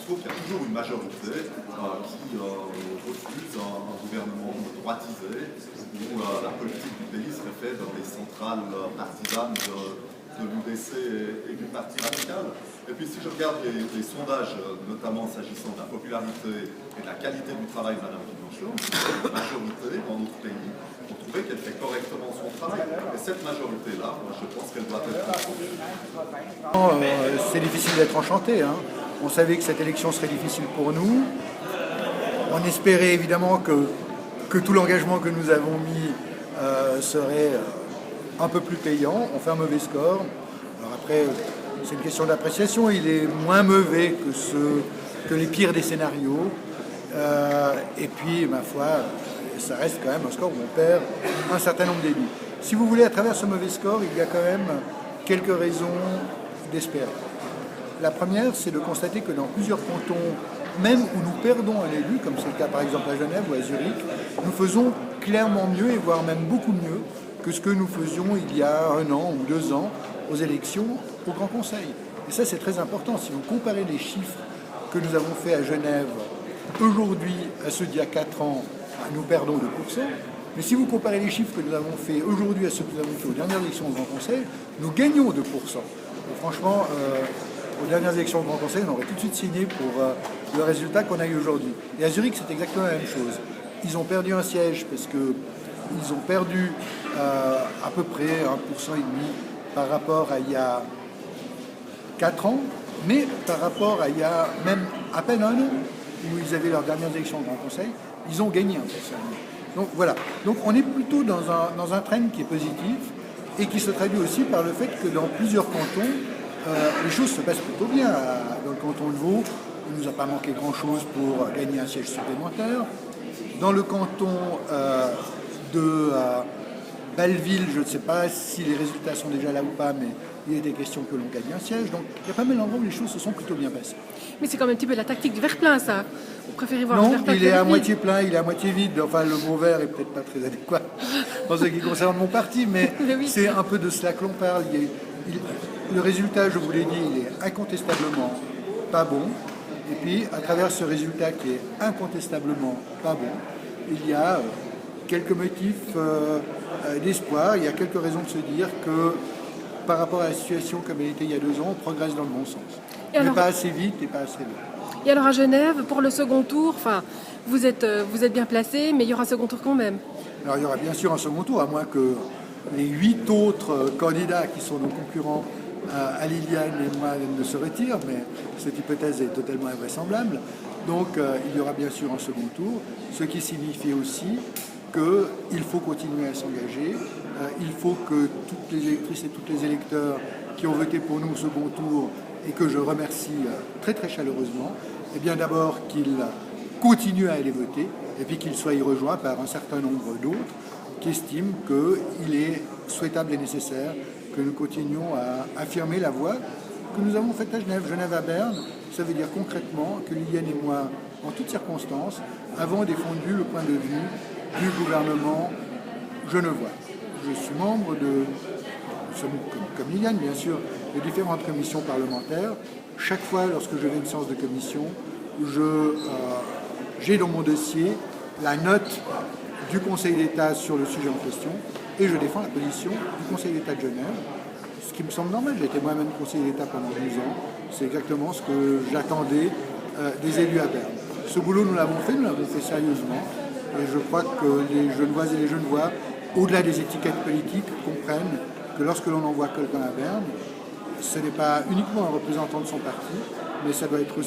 trouve qu'il y a toujours une majorité qui refuse un gouvernement droitisé où la politique du pays serait faite dans des centrales partisanes de l'UDC et du Parti radical. Et puis si je regarde les sondages, notamment s'agissant de la popularité et de la qualité du travail de Mme Guillochon, la majorité dans notre pays ont trouvé qu'elle fait correctement son travail. Et cette majorité-là, moi je pense qu'elle doit être... C'est difficile d'être enchanté. On savait que cette élection serait difficile pour nous. On espérait évidemment que tout l'engagement que nous avons mis serait un peu plus payant. On fait un mauvais score. Alors après, c'est une question d'appréciation. Il est moins mauvais que les pires des scénarios. Et puis, ma foi, ça reste quand même un score où on perd un certain nombre d'élus. Si vous voulez, à travers ce mauvais score, il y a quand même quelques raisons d'espérer. La première, c'est de constater que dans plusieurs cantons, même où nous perdons un élu, comme c'est le cas par exemple à Genève ou à Zurich, nous faisons clairement mieux et voire même beaucoup mieux que ce que nous faisions il y a 1 an ou 2 ans aux élections au Grand Conseil. Et ça, c'est très important. Si vous comparez les chiffres que nous avons faits à Genève aujourd'hui à ceux d'il y a 4 ans, nous perdons 2%. Mais si vous comparez les chiffres que nous avons faits aujourd'hui à ceux que nous avons faits aux dernières élections au Grand Conseil, nous gagnons 2%. Et franchement, aux dernières élections au Grand Conseil, on aurait tout de suite signé pour le résultat qu'on a eu aujourd'hui. Et à Zurich, c'est exactement la même chose. Ils ont perdu un siège parce qu'ils ont perdu à peu près 1,5% par rapport à il y a 4 ans, mais par rapport à il y a même à peine 1 an, où ils avaient leurs dernières élections au Grand Conseil, ils ont gagné 1%. Donc voilà. Donc on est plutôt dans un trend qui est positif et qui se traduit aussi par le fait que dans plusieurs cantons, les choses se passent plutôt bien. Dans le canton de Vaud, il ne nous a pas manqué grand-chose pour gagner un siège supplémentaire. Dans le canton de Belleville, je ne sais pas si les résultats sont déjà là ou pas, mais il était question que l'on gagne un siège. Donc il y a pas mal d'endroits où les choses se sont plutôt bien passées. Mais c'est quand même un petit peu la tactique du verre plein, ça. Vous préférez voir le verre plein? Non, il est à moitié plein, il est à moitié vide. Enfin, le mot vert est peut-être pas très adéquat en ce qui concerne mon parti, mais oui. C'est un peu de cela que l'on parle. Le résultat, je vous l'ai dit, il est incontestablement pas bon. Et puis, à travers ce résultat qui est incontestablement pas bon, il y a quelques motifs d'espoir. Il y a quelques raisons de se dire que par rapport à la situation comme elle était il y a 2 ans, on progresse dans le bon sens. Mais pas assez vite et pas assez loin. Et alors à Genève, pour le second tour, vous êtes bien placé, mais il y aura un second tour quand même. Alors il y aura bien sûr un second tour, à moins que les 8 autres candidats qui sont nos concurrents à Liliane et moi ne se retirent, mais cette hypothèse est totalement invraisemblable. Donc il y aura bien sûr un second tour, ce qui signifie aussi qu'il faut continuer à s'engager. Il faut que toutes les électrices et tous les électeurs qui ont voté pour nous au second tour, et que je remercie très très chaleureusement, eh bien d'abord qu'ils continuent à aller voter, et puis qu'ils soient rejoints par un certain nombre d'autres qui estiment qu'il est souhaitable et nécessaire que nous continuions à affirmer la voie que nous avons faite à Genève. Genève à Berne, ça veut dire concrètement que Liliane et moi, en toutes circonstances, avons défendu le point de vue du gouvernement genevois. Je suis membre comme Liliane bien sûr, de différentes commissions parlementaires. Chaque fois, lorsque je vais à une séance de commission, j'ai dans mon dossier la note du Conseil d'État sur le sujet en question et je défends la position du Conseil d'État de Genève, ce qui me semble normal. J'ai été moi-même conseiller d'État pendant 12 ans. C'est exactement ce que j'attendais des élus à Berne. Ce boulot, nous l'avons fait sérieusement. Et je crois que les Genevoises et les Genevois, au-delà des étiquettes politiques, comprennent que lorsque l'on envoie quelqu'un à Berne, ce n'est pas uniquement un représentant de son parti, mais ça doit être aussi